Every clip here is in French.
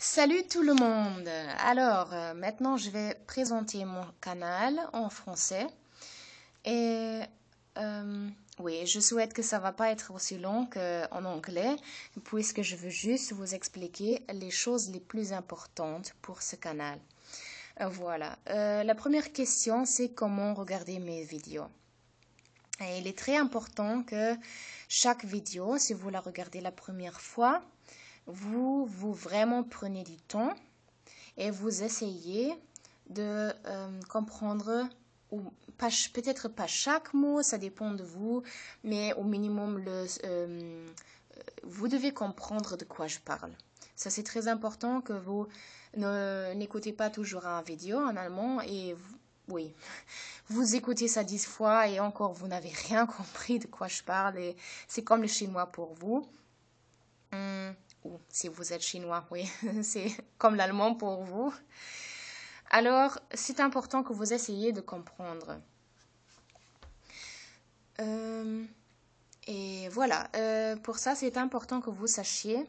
Salut tout le monde! Alors, maintenant je vais présenter mon canal en français. Et oui, je souhaite que ça va pas être aussi long qu'en anglais, puisque je veux juste vous expliquer les choses les plus importantes pour ce canal. Voilà. La première question, c'est comment regarder mes vidéos. Et il est très important que chaque vidéo, si vous la regardez la première fois, vous vraiment prenez du temps et vous essayez de comprendre, ou peut-être pas chaque mot, ça dépend de vous, mais au minimum, vous devez comprendre de quoi je parle. Ça, c'est très important que vous n'écoutez pas toujours une vidéo en allemand et oui, vous écoutez ça 10 fois et encore vous n'avez rien compris de quoi je parle et c'est comme le chinois pour vous. Ou si vous êtes chinois, oui, c'est comme l'allemand pour vous. Alors, c'est important que vous essayiez de comprendre. Et voilà, pour ça, c'est important que vous sachiez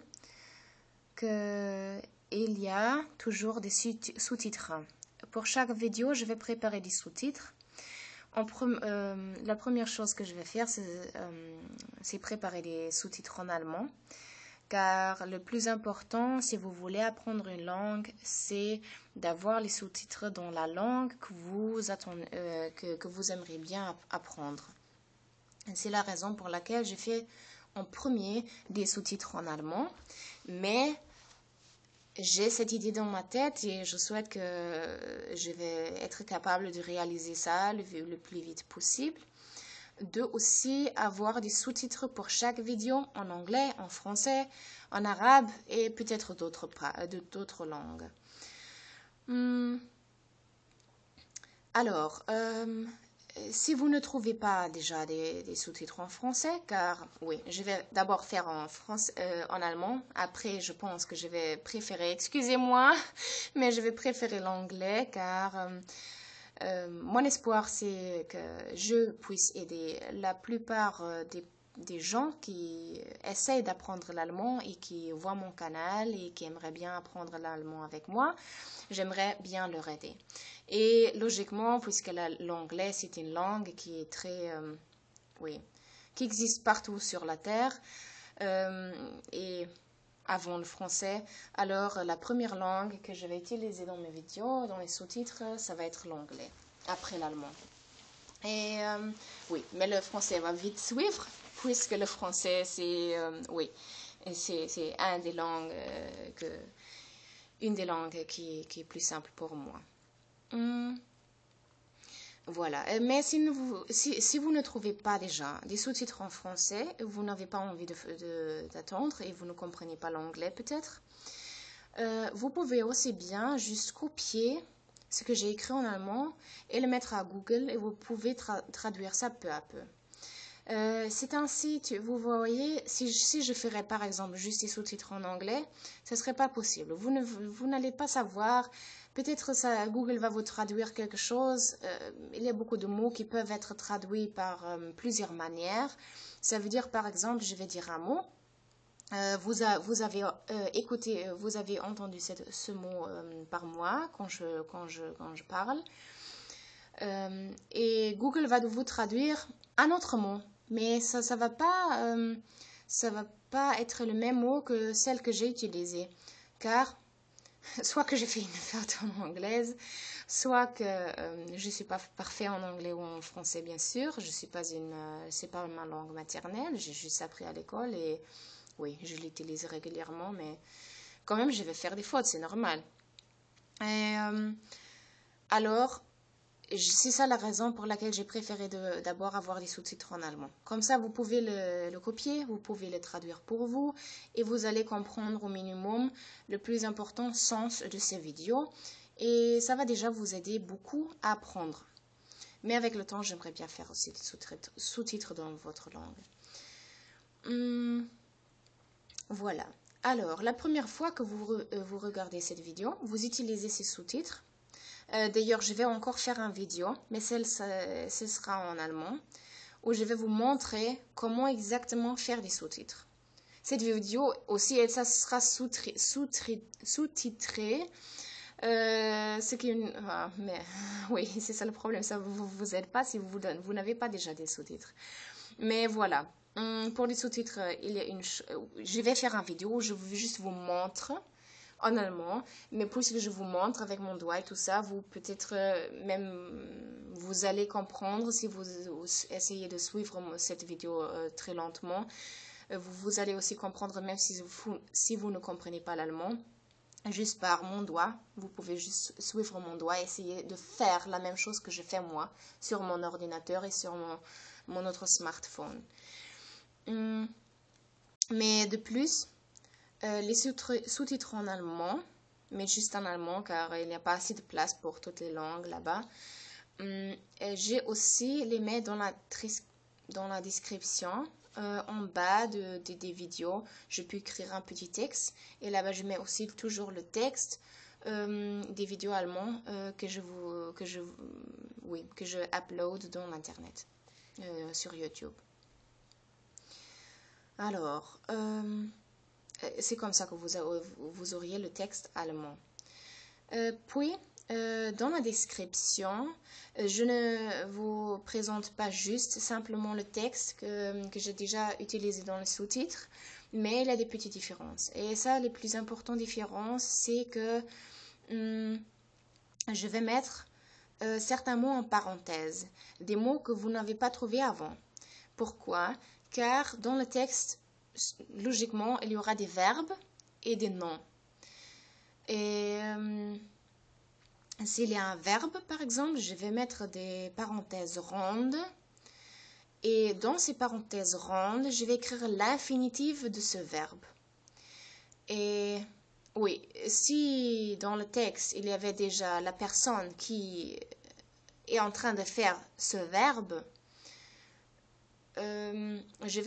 qu'il y a toujours des sous-titres. Pour chaque vidéo, je vais préparer des sous-titres. La première chose que je vais faire, c'est préparer des sous-titres en allemand. Car le plus important, si vous voulez apprendre une langue, c'est d'avoir les sous-titres dans la langue que vous aimeriez bien apprendre. C'est la raison pour laquelle j'ai fait en premier des sous-titres en allemand. Mais j'ai cette idée dans ma tête et je souhaite que je vais être capable de réaliser ça le plus vite possible. De aussi avoir des sous-titres pour chaque vidéo en anglais, en français, en arabe et peut-être d'autres langues. Alors, si vous ne trouvez pas déjà des sous-titres en français, car oui, je vais d'abord faire en allemand, après je pense que je vais préférer, excusez-moi, mais je vais préférer l'anglais car mon espoir, c'est que je puisse aider la plupart des gens qui essayent d'apprendre l'allemand et qui voient mon canal et qui aimeraient bien apprendre l'allemand avec moi. J'aimerais bien leur aider. Et logiquement, puisque l'anglais, c'est une langue qui est très, oui, qui existe partout sur la Terre, et avant le français. Alors, la première langue que je vais utiliser dans mes vidéos, dans les sous-titres, ça va être l'anglais, après l'allemand. Et oui, mais le français va vite suivre, puisque le français, oui, c'est une des langues qui est plus simple pour moi. Voilà. Mais si vous ne trouvez pas déjà des sous-titres en français, vous n'avez pas envie d'attendre et vous ne comprenez pas l'anglais peut-être, vous pouvez aussi bien juste copier ce que j'ai écrit en allemand et le mettre à Google et vous pouvez traduire ça peu à peu. C'est un site, vous voyez, si je ferais par exemple juste des sous-titres en anglais, ce ne serait pas possible. Vous n'allez pas savoir, peut-être Google va vous traduire quelque chose. Il y a beaucoup de mots qui peuvent être traduits par plusieurs manières. Ça veut dire par exemple, je vais dire un mot. Vous avez écouté, vous avez entendu ce mot par moi quand je parle. Et Google va vous traduire un autre mot. Mais ça va pas être le même mot que celle que j'ai utilisée. Car, soit que j'ai fait une faute en anglaise, soit que je ne suis pas parfait en anglais ou en français, bien sûr. C'est pas ma langue maternelle. J'ai juste appris à l'école et oui, je l'utilise régulièrement, mais quand même, je vais faire des fautes, c'est normal. Et alors, c'est ça la raison pour laquelle j'ai préféré d'abord avoir des sous-titres en allemand. Comme ça, vous pouvez le copier, vous pouvez le traduire pour vous et vous allez comprendre au minimum le plus important sens de ces vidéos. Et ça va déjà vous aider beaucoup à apprendre. Mais avec le temps, j'aimerais bien faire aussi des sous-titres dans votre langue. Voilà. Alors, la première fois que vous regardez cette vidéo, vous utilisez ces sous-titres. D'ailleurs, je vais encore faire une vidéo, mais ce sera en allemand, où je vais vous montrer comment exactement faire des sous-titres. Cette vidéo aussi, ça sera sous-titré. Ce qui est mais oui, c'est ça le problème, ça vous aide pas si vous n'avez pas déjà des sous-titres. Mais voilà, pour les sous-titres, il y a je vais faire une vidéo où je vais juste vous montrer en allemand, mais puisque je vous montre avec mon doigt et tout ça, vous peut-être même vous allez comprendre si vous essayez de suivre cette vidéo très lentement. Vous allez aussi comprendre même si vous ne comprenez pas l'allemand. Juste par mon doigt, vous pouvez juste suivre mon doigt et essayer de faire la même chose que je fais moi sur mon ordinateur et sur mon autre smartphone. Mais de plus, les sous-titres en allemand, mais juste en allemand car il n'y a pas assez de place pour toutes les langues là-bas. J'ai aussi les mets dans la description. En bas des vidéos, je peux écrire un petit texte et là-bas je mets aussi toujours le texte des vidéos allemands que je upload dans l'internet sur YouTube. Alors, c'est comme ça que vous auriez le texte allemand. Puis, dans la description, je ne vous présente pas juste simplement le texte que j'ai déjà utilisé dans le sous-titre, mais il y a des petites différences. Et ça, les plus importantes différences, c'est que je vais mettre certains mots en parenthèse, des mots que vous n'avez pas trouvés avant. Pourquoi? Car dans le texte, logiquement, il y aura des verbes et des noms. Et s'il y a un verbe, par exemple, je vais mettre des parenthèses rondes. Et dans ces parenthèses rondes, je vais écrire l'infinitif de ce verbe. Et oui, si dans le texte, il y avait déjà la personne qui est en train de faire ce verbe, je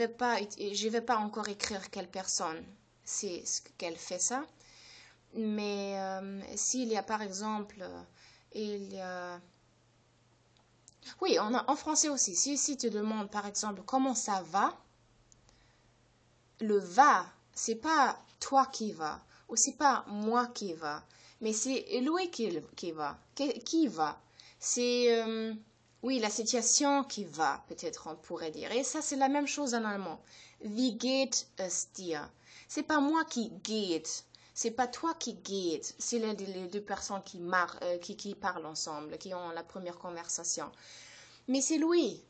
vais pas encore écrire quelle personne c'est ce qu'elle fait ça. Mais s'il y a par exemple, il y a... Oui, en français aussi. Si tu demandes par exemple comment ça va, le va, c'est pas toi qui va, ou c'est pas moi qui va, mais c'est lui qui va. Qui va? C'est, oui, la situation qui va, peut-être on pourrait dire. Et ça, c'est la même chose en allemand. Wie geht es dir? C'est pas moi qui geht. C'est pas toi qui geht. C'est les deux personnes qui parlent ensemble, qui ont la première conversation. Mais c'est lui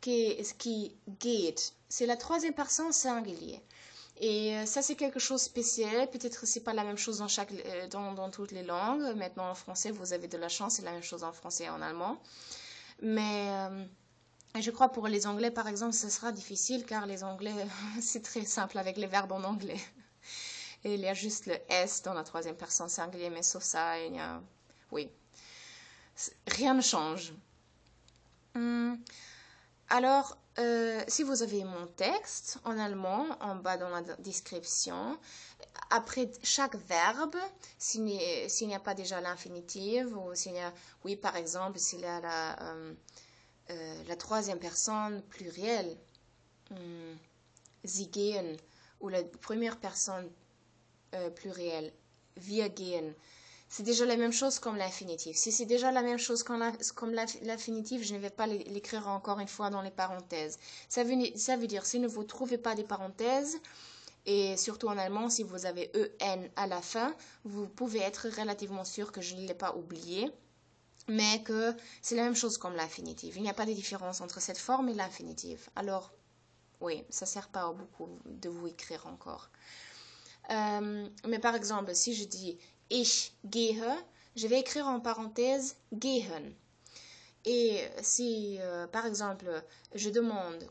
qui geht. C'est la troisième personne singulière. Et ça, c'est quelque chose de spécial. Peut-être c'est pas la même chose dans toutes les langues. Maintenant, en français, vous avez de la chance. C'est la même chose en français et en allemand. Mais je crois pour les anglais, par exemple, ce sera difficile car les anglais, c'est très simple avec les verbes en anglais. Et il y a juste le S dans la troisième personne singulière, mais sauf ça, il y a... Oui. Rien ne change. Alors, si vous avez mon texte en allemand, en bas dans la description, après chaque verbe, s'il n'y a pas déjà l'infinitif, ou s'il y a, oui, par exemple, s'il y a la troisième personne plurielle, sie gehen, ou la première personne plurielle, wir gehen, c'est déjà la même chose comme l'infinitif. Si c'est déjà la même chose comme l'infinitif, je ne vais pas l'écrire encore une fois dans les parenthèses. Ça veut dire, si vous ne trouvez pas des parenthèses, et surtout en allemand, si vous avez EN à la fin, vous pouvez être relativement sûr que je ne l'ai pas oublié, mais que c'est la même chose comme l'infinitif. Il n'y a pas de différence entre cette forme et l'infinitif. Alors, oui, ça ne sert pas beaucoup de vous écrire encore. Mais par exemple, si je dis ich gehe, je vais écrire en parenthèse gehen. Et si, par exemple, je demande